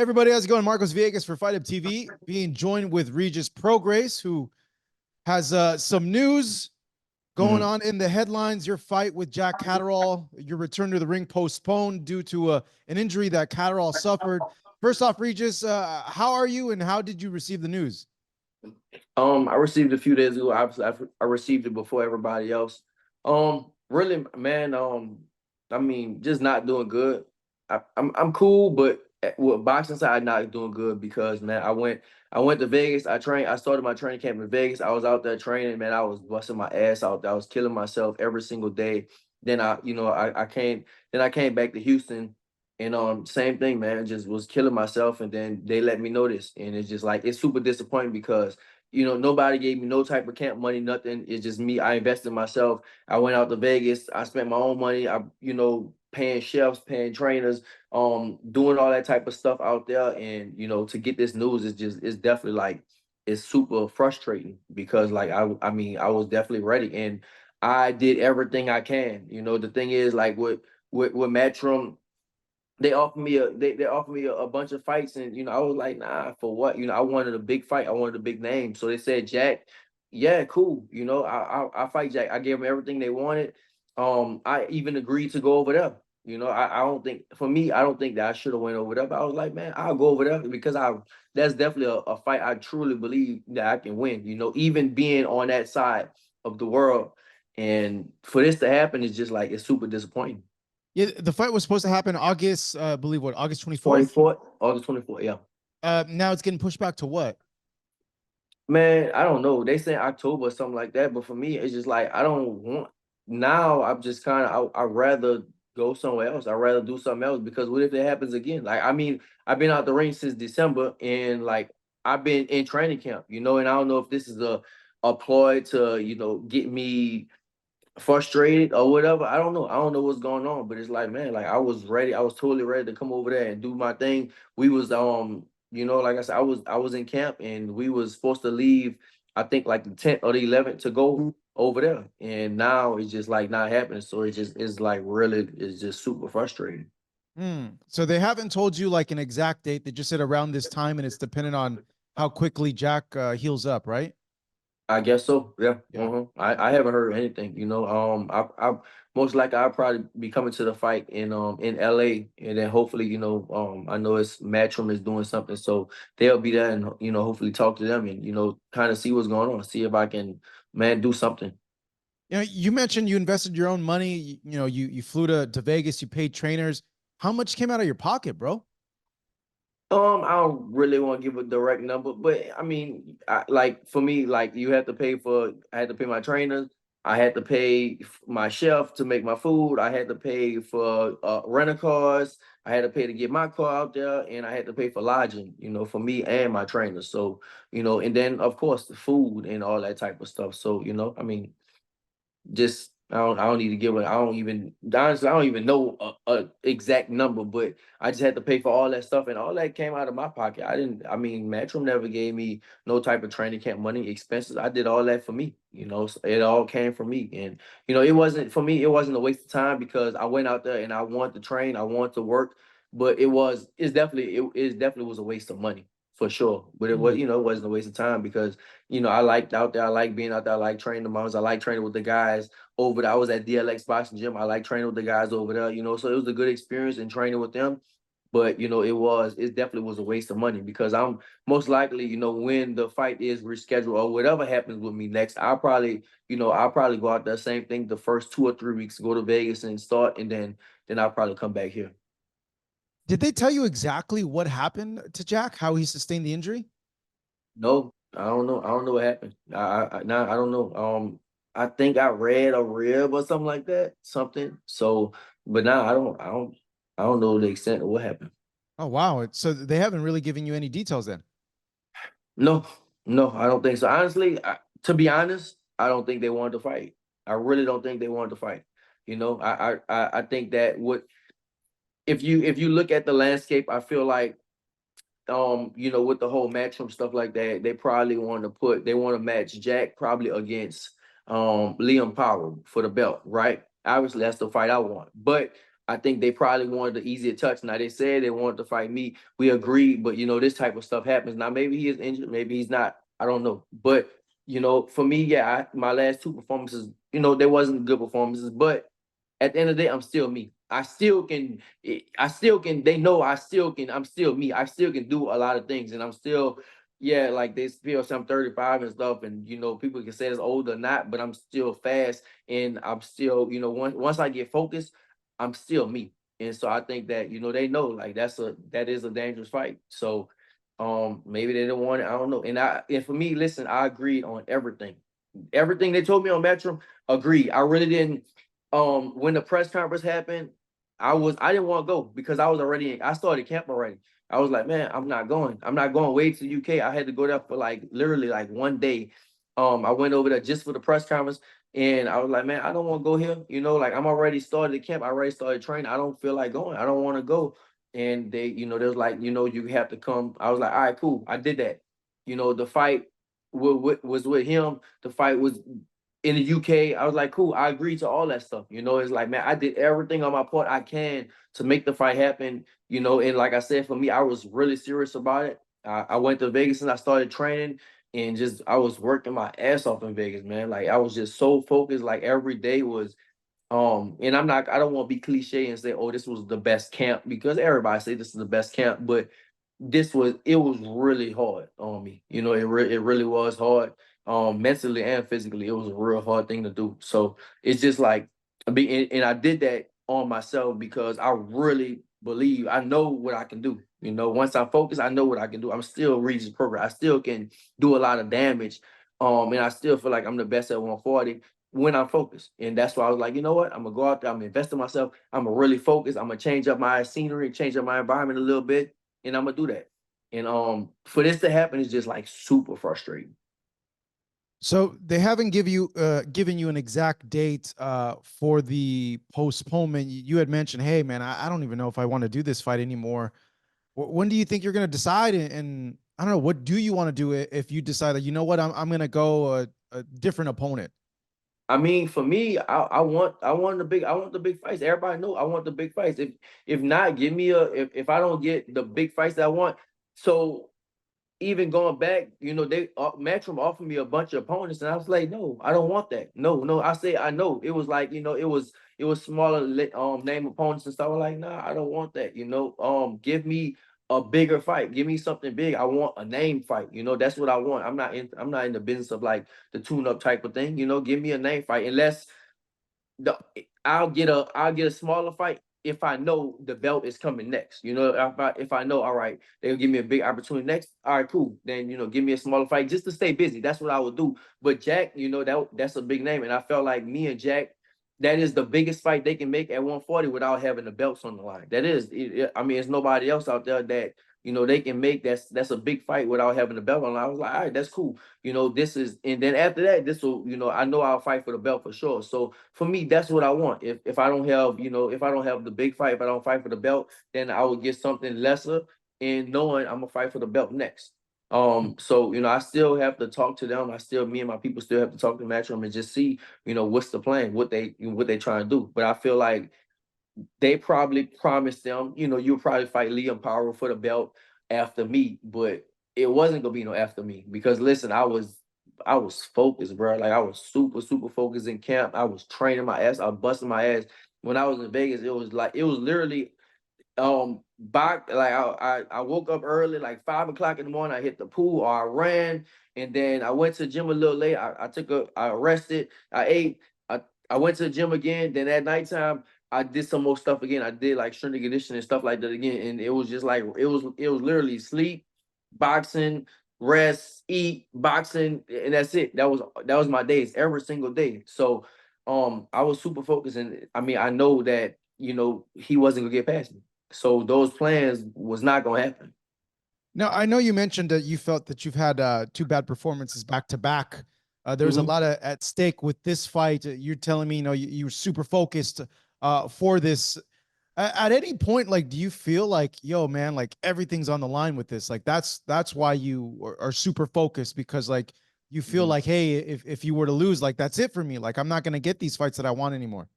Everybody, how's it going? Marcos Viegas for Fight Up TV, being joined with Regis Prograis, who has some news going on in the headlines. Your fight with Jack Catterall, your return to the ring postponed due to an injury that Catterall suffered. First off, Regis, how are you and how did you receive the news? I received it a few days ago. I received it before everybody else. Really, man. I mean, just not doing good. I'm cool, but with boxing side, not doing good because man, I went to Vegas. I started my training camp in Vegas. I was out there training, man. I was busting my ass out there. I was killing myself every single day. Then I came back to Houston. And same thing, man. Just was killing myself, and then they let me know this, and it's just like it's super disappointing because nobody gave me no type of camp money, nothing. It's just me. I invested in myself. I went out to Vegas. I spent my own money. Paying chefs, paying trainers, doing all that type of stuff out there. And to get this news is it's definitely like it's super frustrating because like I mean I was definitely ready and I did everything I can. The thing is like with Matchroom, they offered me a bunch of fights, and I was like, nah, for what? I wanted a big fight, I wanted a big name. So they said Jack, yeah, cool. I fight Jack. I gave them everything they wanted. I even agreed to go over there. I don't think for me, I don't think that I should have went over there. But I was like, man, I'll go over there because that's definitely a fight I truly believe that I can win. Even being on that side of the world. And for this to happen is just like it's super disappointing. Yeah, the fight was supposed to happen August, I believe, what, August 24th? 24th, August 24th, yeah. Now it's getting pushed back to what? Man, I don't know. They say October or something like that, but for me, it's just like I don't want now. I'm just kind of I'd rather go somewhere else. I'd rather do something else because what if it happens again? Like I mean, I've been out the ring since December, and like I've been in training camp, and I don't know if this is a ploy to get me frustrated or whatever. I don't know. I don't know what's going on, but it's like, man, like I was ready. I was totally ready to come over there and do my thing. We was like I said, I was in camp and we was supposed to leave, I think like the 10th or the 11th to go over there. And now it's just like not happening. So it just is like really it's just super frustrating. So they haven't told you like an exact date. They just said around this time, and it's dependent on how quickly Jack heals up, right? I guess so. Yeah. Yeah. I haven't heard anything. I most likely I'll probably be coming to the fight in LA, and then hopefully I know it's Matchroom is doing something, so they'll be there and hopefully talk to them and kind of see what's going on, see if I can do something. You mentioned you invested your own money. You flew to Vegas. You paid trainers. How much came out of your pocket, bro? I don't really want to give a direct number, but I mean, like for me, like I had to pay my trainers, I had to pay my chef to make my food, I had to pay for rental cars, I had to pay to get my car out there, and I had to pay for lodging, for me and my trainers. So, and then of course the food and all that type of stuff. So, I mean, just I don't need to give it. I don't even honestly I don't even know a exact number, but I just had to pay for all that stuff, and all that came out of my pocket. I didn't. I mean, Matchroom never gave me no type of training camp money, expenses. I did all that for me. So it all came from me, and it wasn't for me. It wasn't a waste of time because I went out there and I wanted to train. I wanted to work, but it definitely was a waste of money for sure. But it wasn't a waste of time because I liked out there. I like being out there. I like training the moms. I like training with the guys over there. I was at DLX Boxing Gym. I like training with the guys over there, so it was a good experience in training with them. But it definitely was a waste of money because I'm most likely, when the fight is rescheduled or whatever happens with me next, I'll probably go out there, same thing, the first 2 or 3 weeks, go to Vegas and start, and then I'll probably come back here. Did they tell you exactly what happened to Jack? How he sustained the injury? No, I don't know. I don't know what happened. I don't know. I think I read a rib or something like that, something. So, but now I don't know the extent of what happened. Oh wow! So they haven't really given you any details then. No, no, I don't think so. Honestly, to be honest, I don't think they wanted to fight. I really don't think they wanted to fight. I think that what if you look at the landscape, I feel like with the whole matchroom stuff like that, they want to match Jack probably against Liam Powell for the belt, right? Obviously, that's the fight I want. But I think they probably wanted the easier touch. Now they said they wanted to fight me. We agreed, but this type of stuff happens. Now maybe he is injured, maybe he's not. I don't know. But for me, yeah, my last two performances, they wasn't good performances. But at the end of the day, I'm still me. They know I'm still me. I still can do a lot of things. And I'm still, yeah, like they feel I'm 35 and stuff. And, people can say it's old or not, but I'm still fast. And I'm still, once I get focused, I'm still me. And so I think that, they know like that is a dangerous fight. So maybe they don't want it. I don't know. And for me, listen, I agreed on everything. Everything they told me on Matchroom, agreed. I really didn't when the press conference happened, I didn't want to go because I started camp already. I was like, man, I'm not going. I'm not going way to the UK. I had to go there for like literally like one day. I went over there just for the press conference. And I was like, man, I don't want to go here. Like I'm already started the camp. I already started training. I don't feel like going. I don't want to go. And they was like, you have to come. I was like, all right, cool. I did that. The fight was with him. The fight was in the UK. I was like, cool. I agree to all that stuff. It's like, man, I did everything on my part I can to make the fight happen. And like I said, for me, I was really serious about it. I went to Vegas and I started training and I was working my ass off in Vegas, man. Like I was just so focused. Like every day was, and I don't want to be cliche and say, oh, this was the best camp because everybody say this is the best camp, but it was really hard on me. It really was hard. Mentally and physically, it was a real hard thing to do. So it's just like, and I did that on myself because I really believe I know what I can do. Once I focus, I know what I can do. I'm still Regis Prograis. I still can do a lot of damage. And I still feel like I'm the best at 140 when I'm focused. And that's why I was like, you know what? I'm gonna go out there, I'm gonna invest in myself, I'm gonna really focus, I'm gonna change up my scenery, change up my environment a little bit, and I'm gonna do that. And for this to happen is just like super frustrating. So they haven't given you an exact date for the postponement. You had mentioned, hey man, I don't even know if I want to do this fight anymore. When do you think you're going to decide? And I don't know, what do you want to do if you decide that, you know what, I'm going to go a different opponent? I mean, for me, I want the big fights. Everybody know I want the big fights. If not, give me if I don't get the big fights that I want. So even going back, they Matchroom offered me a bunch of opponents, and I was like, no, I don't want that. No, no. I say I know. It was like, it was smaller name opponents and stuff. I was like, nah, I don't want that. Give me a bigger fight. Give me something big. I want a name fight. That's what I want. I'm not in the business of like the tune-up type of thing. Give me a name fight. Unless the I'll get a smaller fight if I know the belt is coming next. If I know, all right, they'll give me a big opportunity next. All right, cool. Then give me a smaller fight just to stay busy. That's what I would do. But Jack, that's a big name, and I felt like me and Jack, that is the biggest fight they can make at 140 without having the belts on the line. That is, I mean, there's nobody else out there that they can make. That's a big fight without having the belt on the line. I was like, all right, that's cool. This is, and then after that, this will, I know I'll fight for the belt for sure. So for me, that's what I want. If I don't have, if I don't have the big fight, if I don't fight for the belt, then I will get something lesser and knowing I'm gonna fight for the belt next. So I still have to talk to them. Me and my people still have to talk to Matchroom and just see, what's the plan, what they trying to do. But I feel like they probably promised them, you'll probably fight Liam Power for the belt after me, but it wasn't gonna be no after me because listen, I was focused, bro. Like I was super, super focused in camp. I was training my ass, I was busting my ass. When I was in Vegas, it was literally back like I woke up early, like 5 o'clock in the morning. I hit the pool or I ran, and then I went to the gym a little late. I rested, I ate, I went to the gym again. Then at nighttime, I did some more stuff again. I did like strength and conditioning and stuff like that again. And it was just like it was literally sleep, boxing, rest, eat, boxing, and that's it. That was my days every single day. So I was super focused, and I mean I know that he wasn't gonna get past me. So those plans was not gonna happen. Now, I know you mentioned that you felt that you've had two bad performances back to back. There's a Mhm. lot at stake with this fight. You're telling me, you were super focused for this. At any point, like, do you feel like, yo, man, like everything's on the line with this? Like, that's why you are super focused because, like, you feel Mhm. like, hey, if you were to lose, like, that's it for me. Like, I'm not gonna get these fights that I want anymore.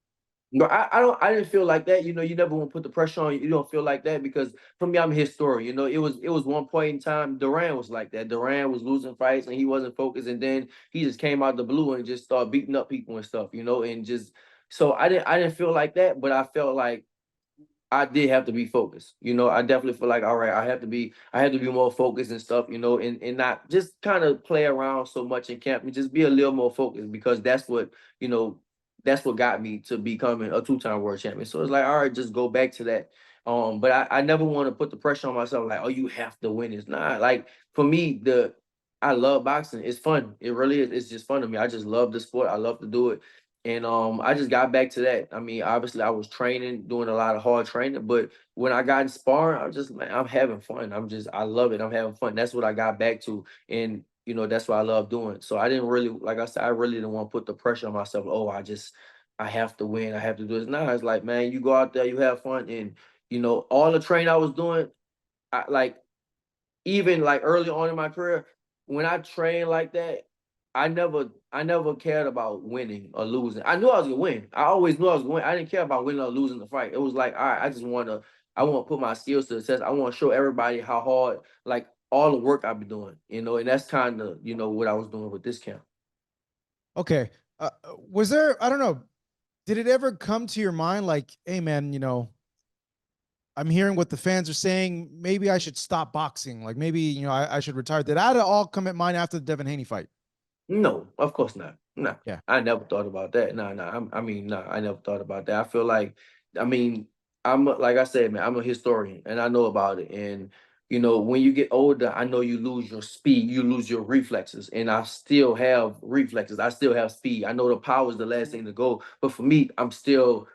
No, I didn't feel like that. You know, you never want to put the pressure on you. You don't feel like that because for me, I'm a historian. You know, it was one point in time Duran was like that. Duran was losing fights and he wasn't focused, and then he just came out the blue and just started beating up people and stuff. You know, and just so I didn't feel like that, but I felt like I did have to be focused. You know, I definitely feel like, all right, I have to be more focused and stuff, you know, and not just kind of play around so much in camp and just be a little more focused because you know, that's what got me to becoming a two-time world champion. So it's like, all right, just go back to that. But I never want to put the pressure on myself, like, oh, you have to win. It's not like for me, I love boxing. It's fun. It really is. It's just fun to me. I just love the sport. I love to do it. And I just got back to that. I mean, obviously, I was training, doing a lot of hard training, but when I got in sparring, I was just, man, I'm having fun. I love it. I'm having fun. That's what I got back to, and you know, that's what I love doing. So I didn't really, like I said, I really didn't want to put the pressure on myself. Oh, I have to win. I have to do this. Nah, it's like, man, you go out there, you have fun, and you know, all the training I was doing, I like even like early on in my career, when I trained like that, I never cared about winning or losing. I knew I was gonna win. I always knew I was gonna win. I didn't care about winning or losing the fight. It was like, all right, I want to put my skills to the test. I want to show everybody how hard, like all the work I've been doing, you know, and that's kind of, you know, what I was doing with this camp. Okay. Was there, I don't know, did it ever come to your mind like, hey man, I'm hearing what the fans are saying. Maybe I should stop boxing. Like maybe, I should retire. Did that all come at mind after the Devin Haney fight? No, of course not. No, Yeah. I never thought about that. No, no. I mean, no, I never thought about that. I feel like, I mean, like I said, man, I'm a historian and I know about it. And you know, when you get older, I know you lose your speed, you lose your reflexes, and I still have reflexes. I still have speed. I know the power is the last thing to go, but for me, I'm still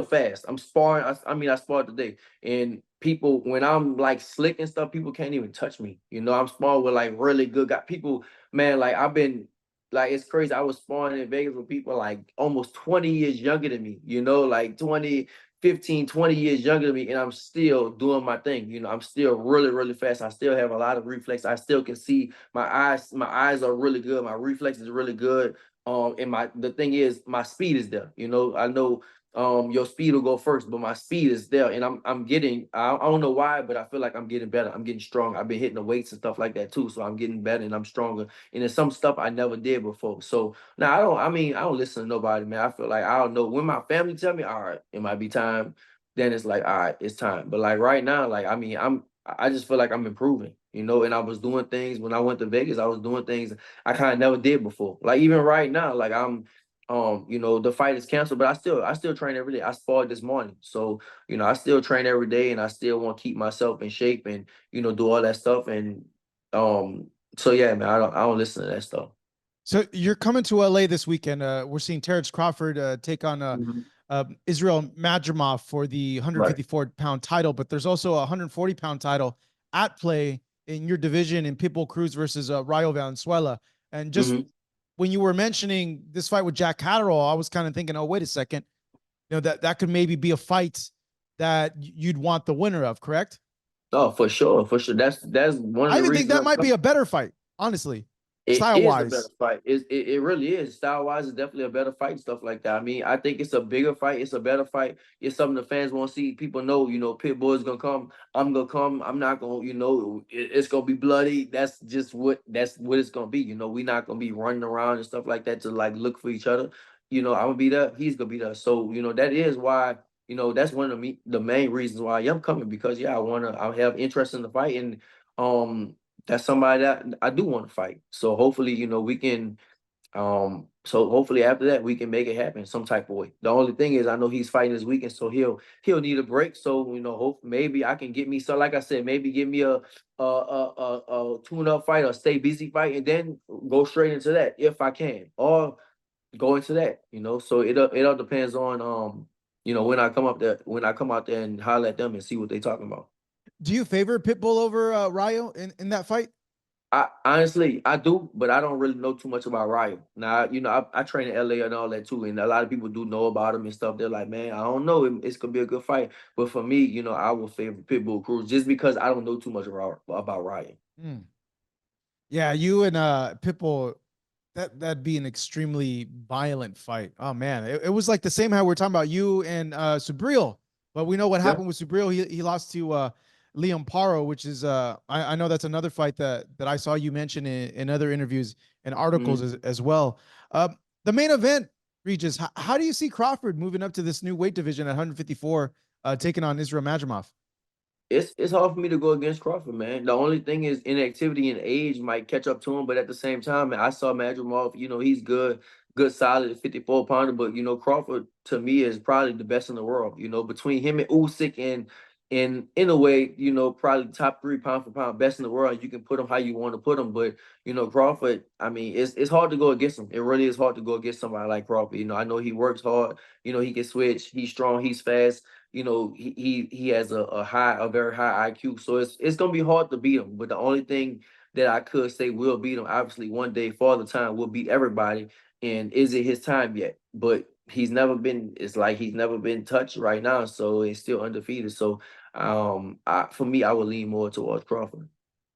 fast. I'm sparring. I mean, I sparred today, and people when I'm like slick and stuff, people can't even touch me. You know, I'm sparring with like really good guys. People, man, like I've been like it's crazy. I was sparring in Vegas with people like almost 20 years younger than me, you know, like 20, 15, 20 years younger than me, and I'm still doing my thing. You know, I'm still really, really fast. I still have a lot of reflex. I still can see my eyes are really good. My reflex is really good. And the thing is my speed is there. You know, I know your speed will go first, but my speed is there, and I'm getting I don't know why, but I feel like I'm getting better. I'm getting strong. I've been hitting the weights and stuff like that too, so I'm getting better and I'm stronger. And it's some stuff I never did before. So now I don't listen to nobody, man. I feel like I don't know when my family tell me, all right, it might be time, then it's like, all right, it's time. But like right now, like I mean, I just feel like I'm improving, you know, and I was doing things when I went to Vegas, I was doing things I kind of never did before. Like even right now, like I'm you know, the fight is canceled, but I still train every day. I sparred this morning. So, you know, I still train every day and I still want to keep myself in shape and, you know, do all that stuff. And um so yeah, man, I don't listen to that stuff. So you're coming to LA this weekend. We're seeing Terrence Crawford take on Mhm. Israel Madrimov for the Right. 154-pound title, but there's also a 140-pound title at play in your division in Pitbull Cruz versus Rayo Valenzuela. And just Hmm. when you were mentioning this fight with Jack Catterall, I was kind of thinking, oh, wait a second, that could maybe be a fight that you'd want the winner of, correct? Oh, for sure, for sure. That's one of I the even think reasons that I'm might be coming. a better fight, honestly, It style is a better wise. fight. It really is. Style wise, it's definitely a better fight and stuff like that. I mean, I think it's a bigger fight. It's a better fight. It's something the fans want to see. People know, you know, Pitbull is gonna come. I'm gonna come. I'm not gonna, you know, it's gonna be bloody. That's what it's gonna be. You know, we're not gonna be running around and stuff like that to like look for each other. You know, I'm gonna be there. He's gonna be there. So, you know, that is why. You know, that's one of the main reasons why I'm coming because yeah, I have interest in the fight and um that's somebody that I do want to fight. So hopefully, you know, we can so hopefully after that we can make it happen some type of way. The only thing is I know he's fighting this weekend, so he'll need a break. So, you know, hope maybe I can get me so like I said, maybe give me a tune-up fight or stay busy fight and then go straight into that if I can. Or go into that, you know. So it all depends on you know, when I come out there and holler at them and see what they talking about. Do you favor Pitbull over Rayo in that fight? I honestly I do, but I don't really know too much about Ryan. Now, you know, I train in LA and all that too, and a lot of people do know about him and stuff. They're like, man, I don't know, it's gonna be a good fight. But for me, you know, I will favor Pitbull Cruz just because I don't know too much about Ryan. Hmm. Yeah, you and Pitbull that'd be an extremely violent fight. Oh man, it was like the same how we're talking about you and Subriel, but we know what Yeah. happened with Subriel. He lost to Liam Paro, which is I know that's another fight that I saw you mention in other interviews and articles as well. Uh, the main event, Regis, how do you see Crawford moving up to this new weight division at 154, taking on Israel Madrimov? It's hard for me to go against Crawford, man. The only thing is inactivity and age might catch up to him, but at the same time, man, I saw Madrimov. He's good, solid 54 pounder. But Crawford to me is probably the best in the world. Between him and Usyk and in a way, probably top 3 pound for pound best in the world. You can put him how you want to put him, but Crawford. I mean, it's hard to go against him. It really is hard to go against somebody like Crawford. I know he works hard. He can switch. He's strong. He's fast. He has a very high IQ, so it's gonna be hard to beat him. But the only thing that I could say will beat him, obviously, one day, Father Time will beat everybody. And is it his time yet? But he's never been. It's like he's never been touched right now, so he's still undefeated. So, for me, I would lean more towards Crawford.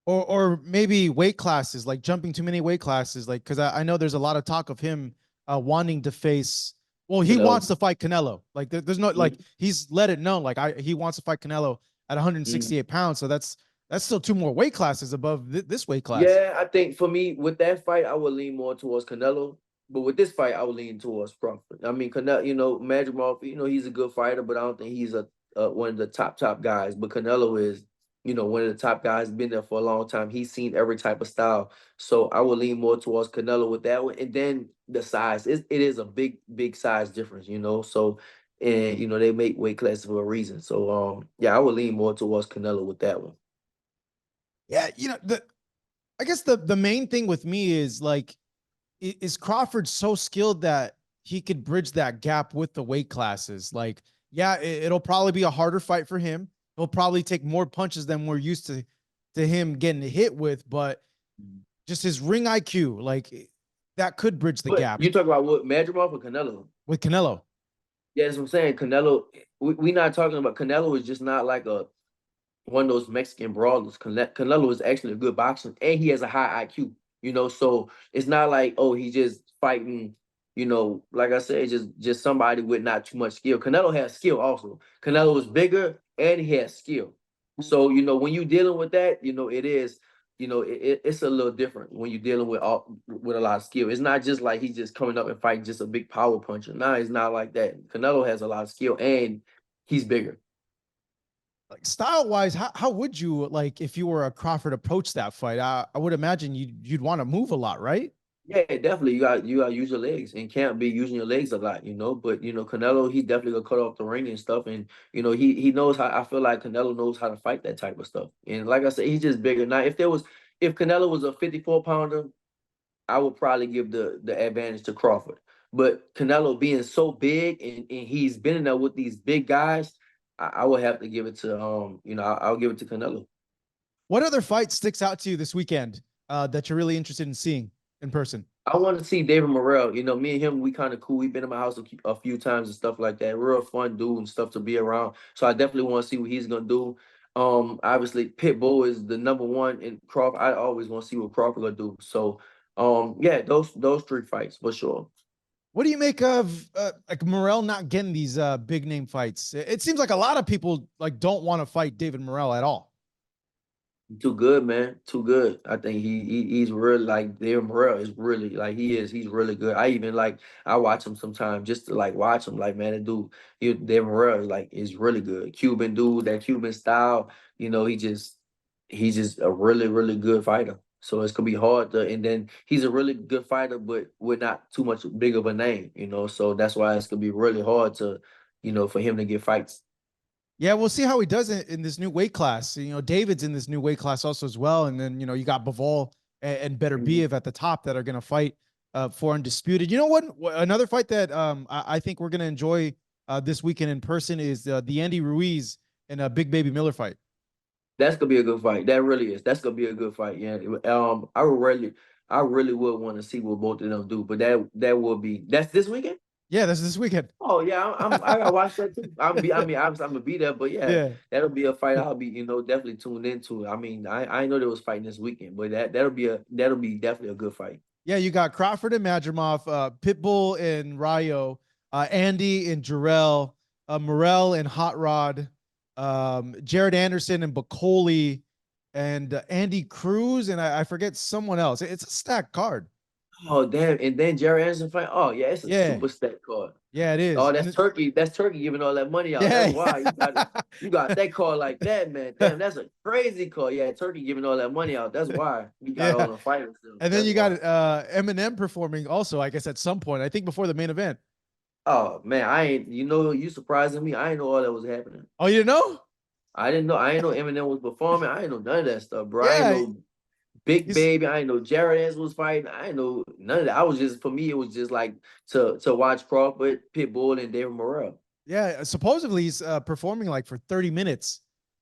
Or maybe weight classes, like jumping too many weight classes, like because I know there's a lot of talk of him wanting to face. Well, he wants to fight Canelo. Like there's no like he's let it known like he wants to fight Canelo at 168 pounds. So that's still 2 more weight classes above this weight class. Yeah, I think for me with that fight, I would lean more towards Canelo. But with this fight, I would lean towards Crawford. I mean, Canelo, Madrimov, he's a good fighter, but I don't think he's one of the top guys. But Canelo is, one of the top guys. Been there for a long time. He's seen every type of style. So I would lean more towards Canelo with that one. And then the size, it is a big size difference. So and they make weight classes for a reason. So yeah, I would lean more towards Canelo with that one. Yeah, I guess the main thing with me is like, is Crawford so skilled that he could bridge that gap with the weight classes? Like, yeah, it'll probably be a harder fight for him. He'll probably take more punches than we're used to him getting hit with, but just his ring IQ, like that could bridge the But gap you talk about what, Madrimov or Canelo? with Canelo. Yeah, that's what I'm saying. Canelo, we not talking about Canelo is just not like one of those Mexican brawlers. Canelo is actually a good boxer, and he has a high IQ. So it's not like, oh, he's just fighting. Like I said, just somebody with not too much skill. Canelo has skill also. Canelo is bigger and he has skill. So when you're dealing with that, it is. It's a little different when you're dealing with with a lot of skill. It's not just like he's just coming up and fighting just a big power puncher. Nah, it's not like that. Canelo has a lot of skill and he's bigger. Like style wise, how would you like if you were a Crawford approach that fight? I would imagine you'd want to move a lot, right? Yeah, definitely. You got to use your legs and can't be using your legs a lot, But Canelo, he definitely gonna cut off the ring and stuff, and he knows how. I feel like Canelo knows how to fight that type of stuff. And like I said, he's just bigger. Now, if Canelo was a 54 pounder, I would probably give the advantage to Crawford. But Canelo being so big and he's been in there with these big guys, I would have to give it to I'll give it to Canelo. What other fight sticks out to you this weekend that you're really interested in seeing in person? I want to see David Morrell. Me and him, we kind of cool. We've been in my house a few times and stuff like that. Real fun dude and stuff to be around. So I definitely want to see what he's gonna do. Obviously Pitbull is the number one in Crawford. I always want to see what Crawford gonna do. So, yeah, those 3 fights for sure. What do you make of like Morrell not getting these big name fights? It seems like a lot of people like don't want to fight David Morrell at all. Too good, man. Too good. I think he's really like David Morrell is really like he is. He's really good. I watch him sometimes just to like watch him. Like, man, that dude, David Morrell is really good. Cuban dude, that Cuban style. He's just a really good fighter. So it's gonna be hard to. And then he's a really good fighter, but with not too much big of a name. So that's why it's gonna be really hard to, for him to get fights. Yeah, we'll see how he does it in this new weight class. David's in this new weight class also as well, and then you got Bivol and Beterbiev at the top that are going to fight for undisputed. You know what? Another fight that I think we're going to enjoy this weekend in person is the Andy Ruiz and Big Baby Miller fight. That's gonna be a good fight. That really is. That's gonna be a good fight. Yeah. I really would want to see what both of them do. But that's this weekend. Yeah, that's this weekend. Oh yeah, I gotta watch that too. I mean, obviously I'm gonna be there, but yeah, Yeah. that'll be a fight I'll be, definitely tuned into. I mean, I know there was fighting this weekend, but that'll be definitely a good fight. Yeah, you got Crawford and Madrimov, Pitbull and Rayo, Andy and Jarrell, Morel and Hot Rod, Jared Anderson and Bacoli, and Andy Cruz, and I forget someone else. It's a stacked card. Oh damn! And then Jerry Anderson fight. Oh yeah, it's a Yeah, super stack card. yeah, it is. Oh, And that's Turkey. That's Turkey giving all that money out. That's yeah, why you got it. You got that card like that, man. Damn, that's a crazy card. Yeah, Turkey giving all that money out. That's why you got all yeah. the fighters. And then That's you got why. Eminem performing also, I guess, at some point. I think before the main event. Oh man, I ain't. You know, you surprising me. I ain't know all that was happening. Oh, you didn't know? I didn't know. I ain't know Eminem was performing. I ain't know none of that stuff, bro. I ain't Yeah, know Big he's Baby. I ain't know Jared Anderson was fighting. I ain't know none of that. I was just, for me, it was just like to watch Crawford, Pitbull, and David Morrell. yeah. Supposedly he's performing like for 30 minutes.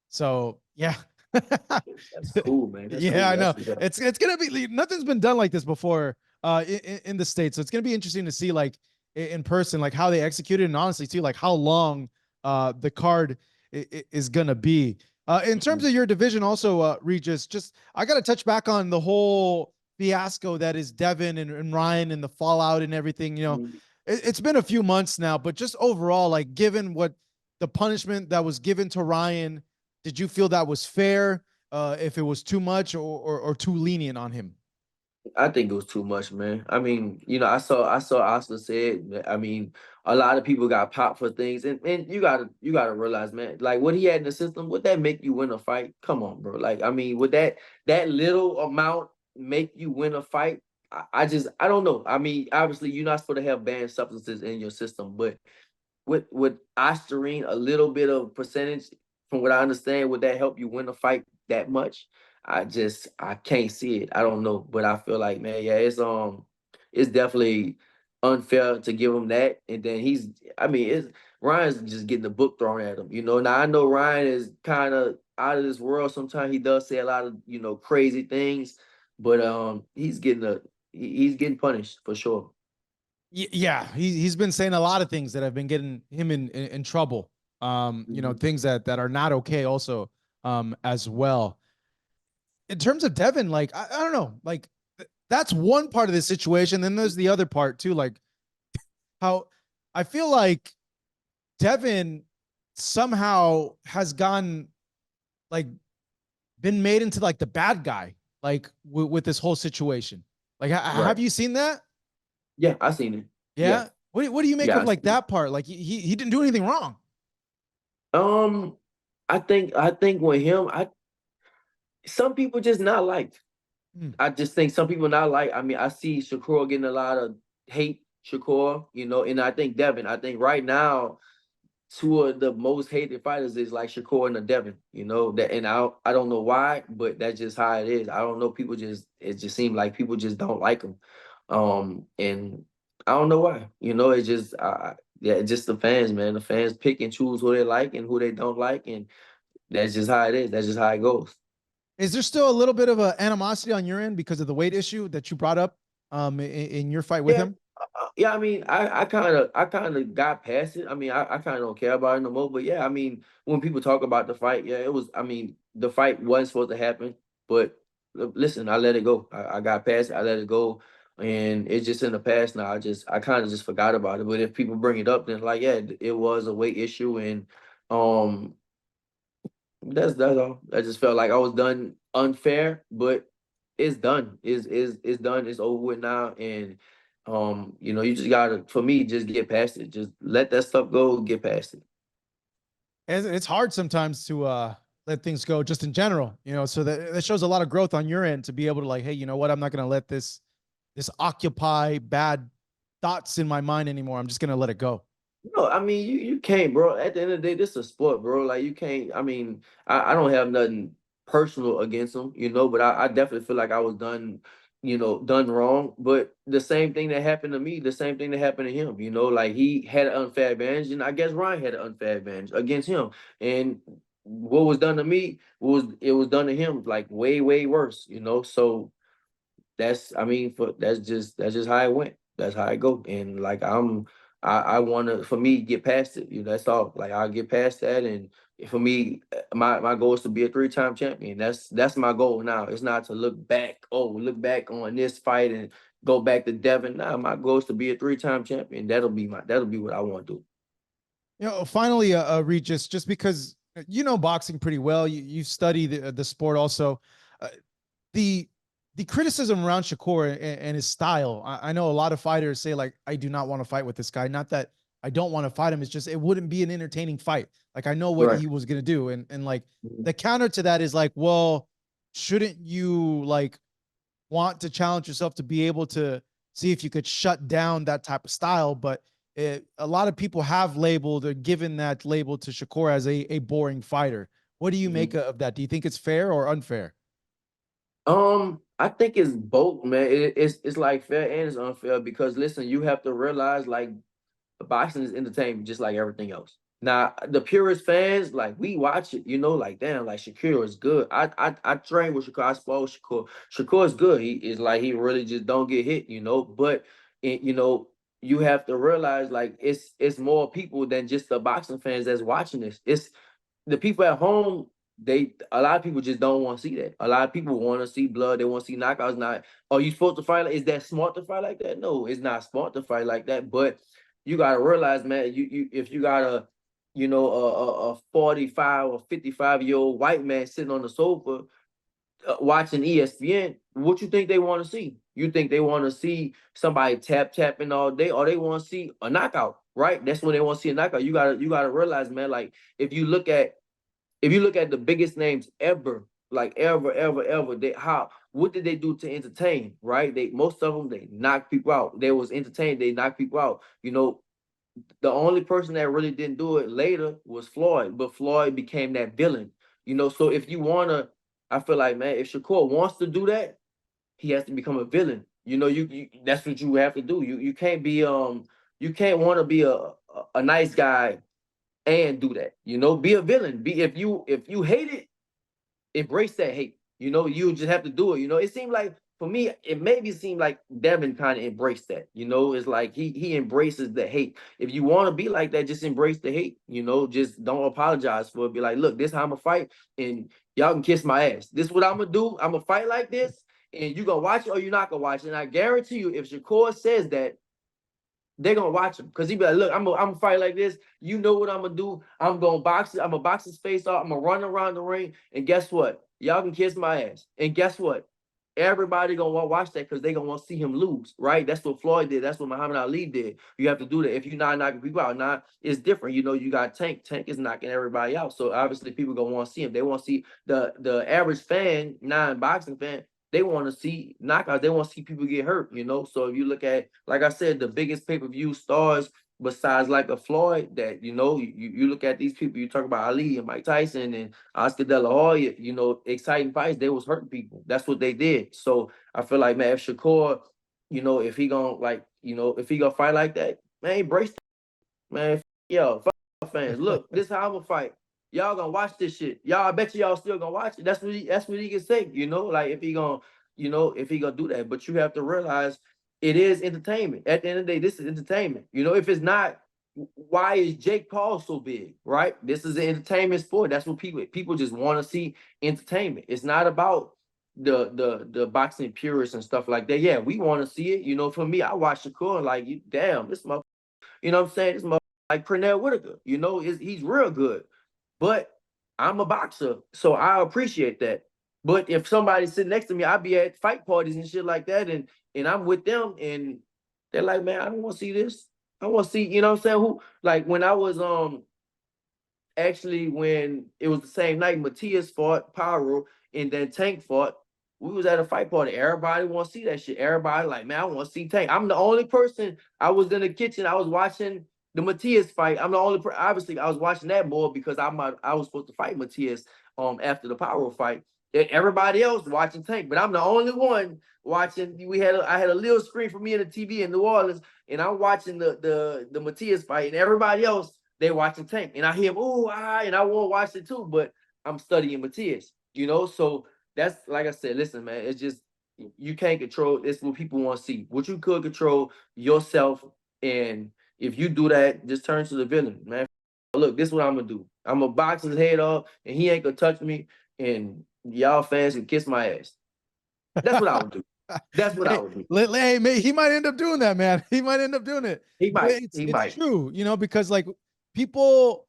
So yeah. That's cool, man. That's Yeah, cool. I know. That's what's up. It's gonna be nothing's been done like this before in the States. So it's gonna be interesting to see like in person, like how they execute it, and honestly too, like how long the card is gonna be. In terms of your division, also, Regis, just I gotta touch back on the whole fiasco that is Devin and Ryan and the fallout and everything. Mhm. It's been a few months now, but just overall, like given what the punishment that was given to Ryan, did you feel that was fair? If it was too much or too lenient on him. I think it was too much, man. I mean, I saw Oscar said. I mean, a lot of people got popped for things, and you gotta realize, man, like what he had in the system, would that make you win a fight? Come on, bro. Like, I mean, would that little amount make you win a fight? I don't know. I mean, obviously, you're not supposed to have banned substances in your system, but with Ostarine, a little bit of percentage, from what I understand, would that help you win a fight that much? I can't see it. I don't know, but I feel like, man, yeah, it's definitely unfair to give him that. And then I mean, it's Ryan's just getting the book thrown at him. Now I know Ryan is kind of out of this world. Sometimes he does say a lot of crazy things, but he's getting punished for sure. Yeah, he's been saying a lot of things that have been getting him in trouble. Mhm. Things that are not okay also as well. In terms of Devin, like I don't know, like that's one part of the situation. Then there's the other part too, like how I feel like Devin somehow has gone like been made into like the bad guy, like with this whole situation. Like, Right. have you seen that? Yeah, I seen it. Yeah. Yeah. What do you make Yeah, of I like seen it. that part? Like he didn't do anything wrong. Um, I think with him, I some people just not liked. Hmm. I just think some people not like. I mean, I see Shakur getting a lot of hate, Shakur, and I think Devin. I think right now two of the most hated fighters is like Shakur and the Devin. That, and I don't know why, but that's just how it is. I don't know. It just seems like people just don't like him. And I don't know why. It's just yeah, it's just the fans, man. The fans pick and choose who they like and who they don't like, and that's just how it is. That's just how it goes. Is there still a little bit of a animosity on your end because of the weight issue that you brought up in your fight with Yeah, him? yeah. I mean, I kind of got past it. I mean, I kind of don't care about it no more. But yeah, I mean, when people talk about the fight, yeah, it was. I mean, the fight wasn't supposed to happen, but listen, I let it go. I got past it. I let it go, and it's just in the past now. I kind of just forgot about it. But if people bring it up, then like, yeah, it was a weight issue, and um, that's all. I just felt like I was done unfair, but it's done. It's done. It's over with now. And you just gotta, for me, just get past it. Just let that stuff go, get past it. It's hard sometimes to let things go just in general, so that shows a lot of growth on your end to be able to like, hey, you know what? I'm not going to let this occupy bad thoughts in my mind anymore. I'm just going to let it go. No, I mean you can't, bro. At the end of the day, this is a sport, bro. Like you can't. I mean, I don't have nothing personal against him, but I definitely feel like I was done wrong. But the same thing that happened to me, the same thing that happened to him, like he had an unfair advantage, and I guess Ryan had an unfair advantage against him. And what was done to me was done to him like way, way worse. So I mean, that's just how it went. That's how it go. And like I wanna, for me, get past it. That's all. Like I'll get past that. And for me, my goal is to be a three-time champion. That's my goal now. It's not to look back. Oh, look back on this fight and go back to Devin. Nah, my goal is to be a 3-time champion. That'll be what I want to do. Finally, Regis, just because you know boxing pretty well, you study the sport also. Uh, the the criticism around Shakur and his style, I know a lot of fighters say like, I do not want to fight with this guy. Not that I don't want to fight him. It's just it wouldn't be an entertaining fight. Like I know what Right. he was gonna do, and like the counter to that is like, well, shouldn't you like want to challenge yourself to be able to see if you could shut down that type of style? But a lot of people have labeled or given that label to Shakur as a boring fighter. What do you make of that? Do you think it's fair or unfair? I think it's both, man. It's like fair and it's unfair because listen, you have to realize like boxing is entertainment just like everything else. Now, the purest fans, like we watch it, like damn, like Shakur is good. I train with Shakur, I spoil Shakur. Shakur is good. He is like he really just don't get hit. But you have to realize like it's more people than just the boxing fans that's watching this. It's the people at home, a lot of people just don't want to see that. A lot of people want to see blood, they want to see knockouts. Not, are you supposed to fight is that smart to fight like that? No, it's not smart to fight like that. But you gotta realize, man, you if you got a 45 or 55-year-old white man sitting on the sofa watching ESPN, what you think they want to see? You think they want to see somebody tapping all day, or they want to see a knockout, right? That's when they want to see a knockout. You gotta realize, man, like if you look at the biggest names ever, like ever, what did they do to entertain? Right? Most of them they knocked people out. They was entertained, they knocked people out. The only person that really didn't do it later was Floyd, but Floyd became that villain. So if you wanna, I feel like, man, if Shakur wants to do that, he has to become a villain. You that's what you have to do. You can't be you can't want to be a nice guy and do that. Be a villain. If you hate it, embrace that hate. You just have to do it. It seemed like for me, it maybe seemed like Devin kind of embraced that. It's like he embraces the hate. If you want to be like that, just embrace the hate. Just don't apologize for it. Be like, look, this is how I'm gonna fight, and y'all can kiss my ass. This is what I'm gonna do. I'm gonna fight like this, and you gonna watch it or you're not gonna watch it. And I guarantee you, if Shakur says that, they're gonna watch him because he be like, look, I'm gonna fight like this. You know what I'm gonna do? I'm gonna box it. I'm gonna box his face off. I'm gonna run around the ring. And guess what? Y'all can kiss my ass. And guess what? Everybody gonna want to watch that because they gonna want to see him lose, right? That's what Floyd did. That's what Muhammad Ali did. You have to do that. If you're not knocking people out, now it's different. You got Tank. Tank is knocking everybody out. So obviously people gonna want to see him. They want to see the average fan, non-boxing fan. They want to see knockouts. They want to see people get hurt. So if you look at, like I said, the biggest pay-per-view stars besides like a Floyd, that you look at these people. You talk about Ali and Mike Tyson and Oscar De La Hoya. Exciting fights. They was hurting people. That's what they did. So I feel like, man, if Shakur, if he gonna if he gonna fight like that, man, embrace that, man. Yo, fans, look, this is how I'm gonna fight. Y'all gonna watch this shit. I bet y'all still gonna watch it. That's what he can say, like if he gonna do that. But you have to realize it is entertainment. At the end of the day, this is entertainment. If it's not, why is Jake Paul so big? Right? This is an entertainment sport. That's what people just want to see entertainment. It's not about the boxing purists and stuff like that. Yeah, we want to see it. For me, I watch Shakur and like, damn, this mother, what I'm saying? This mother like Pernell Whitaker, he's real good. But I'm a boxer, so I appreciate that. But if somebody's sitting next to me, I'll be at fight parties and shit like that, and I'm with them, and they're like, man, I don't want to see this. I want to see, what I'm saying? Who, like when I was actually when it was the same night, Matias fought Pyro and then Tank fought. We was at a fight party. Everybody want to see that shit. Everybody like, man, I want to see Tank. I'm the only person. I was in the kitchen. I was watching the Matias fight. I'm the only person. Obviously, I was watching that more because I was supposed to fight Matias after the Pyro fight. Everybody else watching Tank, but I'm the only one watching. I had a little screen for me in the TV in New Orleans, and I'm watching the Matias fight, and everybody else they watching Tank, and I hear and I want to watch it too, but I'm studying Matias, So that's like I said. Listen, man, it's just you can't control. It's what people want to see. What you could control yourself, and if you do that, just turn to the villain, man. Look, this is what I'm gonna do. I'm gonna box his head off, and he ain't gonna touch me, and y'all fans can kiss my ass. That's what I would do. That's what I Hey, would do. he might end up doing that, man. He might end up doing it. He But might. it's He it's might. true, because like people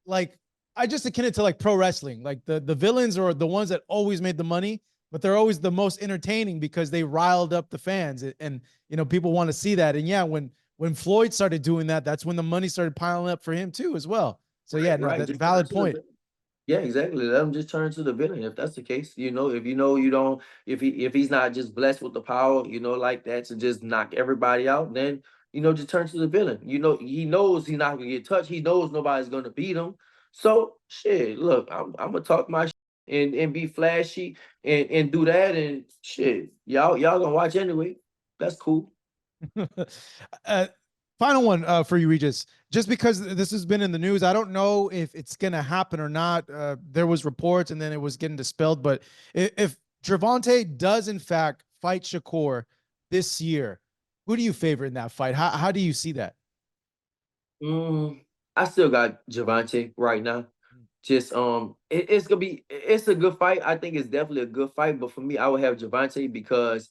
like I just akin it to like pro wrestling. Like the villains are the ones that always made the money, but they're always the most entertaining because they riled up the fans and people want to see that. And yeah, when Floyd started doing that, that's when the money started piling up for him too as well. So yeah, Right, no, right. that Just turn valid to the point. villain. Yeah, exactly. Let him just turn to the villain if that's the case. If you know you don't, if he's not just blessed with the power, like that to just knock everybody out, then just turn to the villain. He knows he's not gonna get touched. He knows nobody's gonna beat him. So shit, look, I'm gonna talk my shit and be flashy and do that and shit. Y'all gonna watch anyway. That's cool. uh, Final one for you, Regis. Just because this has been in the news, I don't know if it's going to happen or not. There was reports, and then it was getting dispelled. But if Gervonta does in fact fight Shakur this year, who do you favor in that fight? How do you see that? I still got Javante right now. Just it's a good fight. I think it's definitely a good fight. But for me, I would have Javante because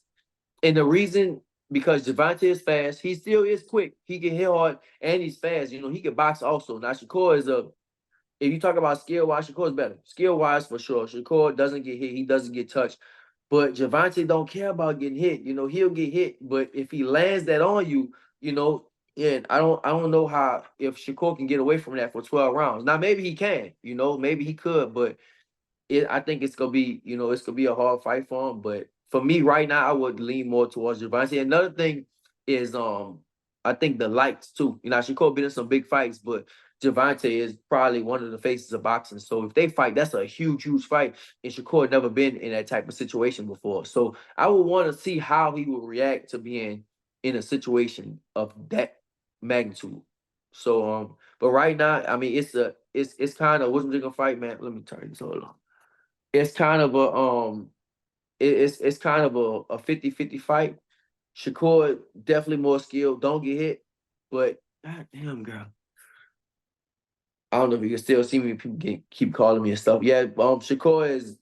Javante is fast. He still is quick. He can hit hard and he's fast. He can box also. Now Shakur is a if you talk about skill wise, Shakur is better. Skill wise for sure. Shakur doesn't get hit. He doesn't get touched. But Javante don't care about getting hit. He'll get hit. But if he lands that on you, and I don't know how if Shakur can get away from that for 12 rounds. Now maybe he can, maybe he could, but I think it's gonna be a hard fight for him. But for me right now, I would lean more towards Javante. Another thing is I think the lights too. Shakur been in some big fights, but Javante is probably one of the faces of boxing. So if they fight, that's a huge, huge fight. And Shakur never been in that type of situation before. So I would want to see how he would react to being in a situation of that magnitude. So but right now, I mean it's kind of what's the gonna fight, man. Let me turn this hold on. It's kind of a it's kind of a 50-50 fight. Shakur definitely more skilled, don't get hit, but god damn girl. I don't know if you can still see me. People keep calling me and stuff. Yeah, Shakur is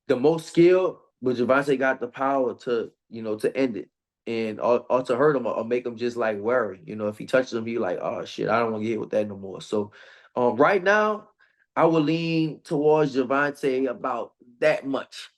the most skilled, but Javante got the power to end it and or to hurt him or make him just like worry. If he touches him, he like, oh shit, I don't want to get hit with that no more. So, right now, I would lean towards Javante about that much.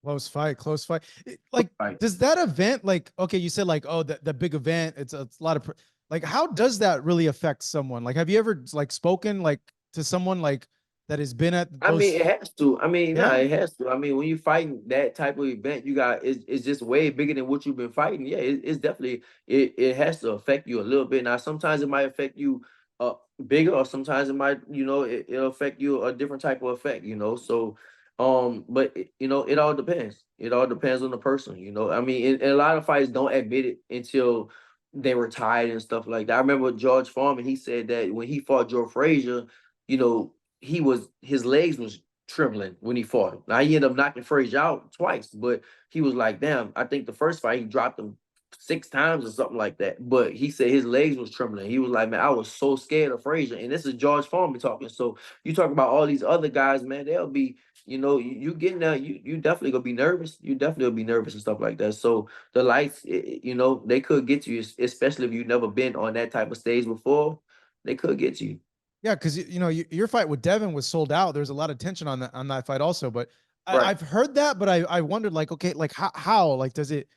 Close fight, close fight. Like, Right. does that event, like, okay, you said like, oh, the big event, it's a lot of, like, how does that really affect someone? Like, have you ever like spoken like to someone like that has been at I mean, those? it has to. I mean, no, Yeah, it has to. I mean, when you fighting that type of event, it's just way bigger than what you've been fighting. Yeah, it's definitely it has to affect you a little bit. Now, sometimes it might affect you uh bigger, or sometimes it might, it'll affect you a different type of effect, So but it all depends. It all depends on the person, I mean, and a lot of fights don't admit it until they were tired and stuff like that. I remember George Foreman, he said that when he fought Joe Frazier, you know, his legs was trembling when he fought him. Now he ended up knocking Frazier out twice, but he was like, damn, I think the first fight he dropped him 6 times or something like that. But he said his legs was trembling. He was like, man, I was so scared of Frazier. And this is George Foreman talking. So you talk about all these other guys, man, they'll be, you getting there, you definitely gonna be nervous. You definitely will be nervous and stuff like that. So the lights, they could get you, especially if you've never been on that type of stage before. They could get you. yeah, because your fight with Devin was sold out. There's a lot of tension on that fight also. But Right. I've heard that, but I wondered like, okay, like how like does it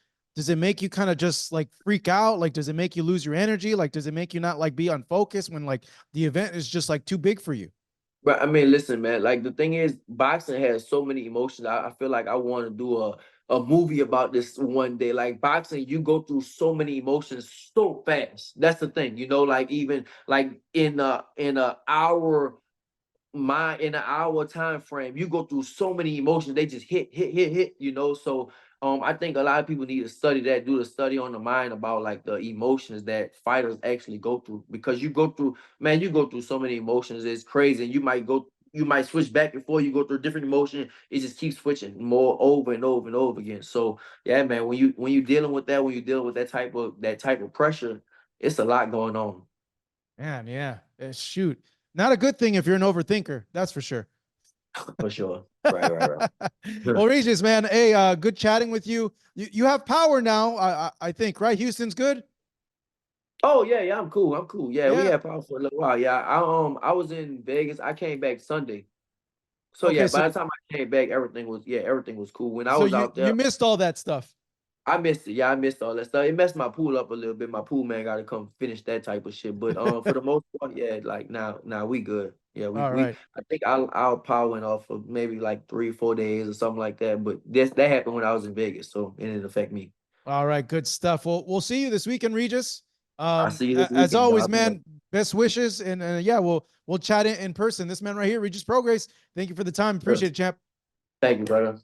make you kind of just like freak out? Like, does it make you lose your energy? Like, does it make you not like be unfocused when like the event is just like too big for you? But I mean, listen, man. Like the thing is, boxing has so many emotions. I feel like I want to do a movie about this one day. Like boxing, you go through so many emotions so fast. That's the thing, Like even like in a hour in an hour time frame, you go through so many emotions. They just hit. So I think a lot of people need to study that, do the study on the mind about like the emotions that fighters actually go through. Because you go through so many emotions, it's crazy. And you might switch back and forth, you go through a different emotion, it just keeps switching more over and over and over again. So yeah, man, when you dealing with that, when you're dealing with that type of pressure, it's a lot going on. Man, yeah. Shoot. Not a good thing if you're an overthinker, that's for sure. For sure. Right. Well, Regis, man, hey, good chatting with you. You have power now, I think, right? Houston's good. Oh yeah, I'm cool. I'm cool. Yeah, we Yeah. had power for a little while. Yeah, I was in Vegas. I came back Sunday. So Okay, yeah, so by the time I came back, everything was cool. When I so was you out you there, missed all that stuff. I missed it. Yeah, I missed all that stuff. It messed my pool up a little bit. My pool man got to come finish that type of shit. But for the most part, yeah, like now we good. Yeah, All we right. I think our power went off for maybe like 3 or 4 days or something like that. But that happened when I was in Vegas, so it didn't affect me. All right, good stuff. Well, we'll see you this weekend, Regis. I see you this As weekend, always, dog. man, best wishes, and yeah, we'll chat in person. This man right here, Regis Prograis. Thank you for the time. Sure. Appreciate it, champ. Thank you, brother.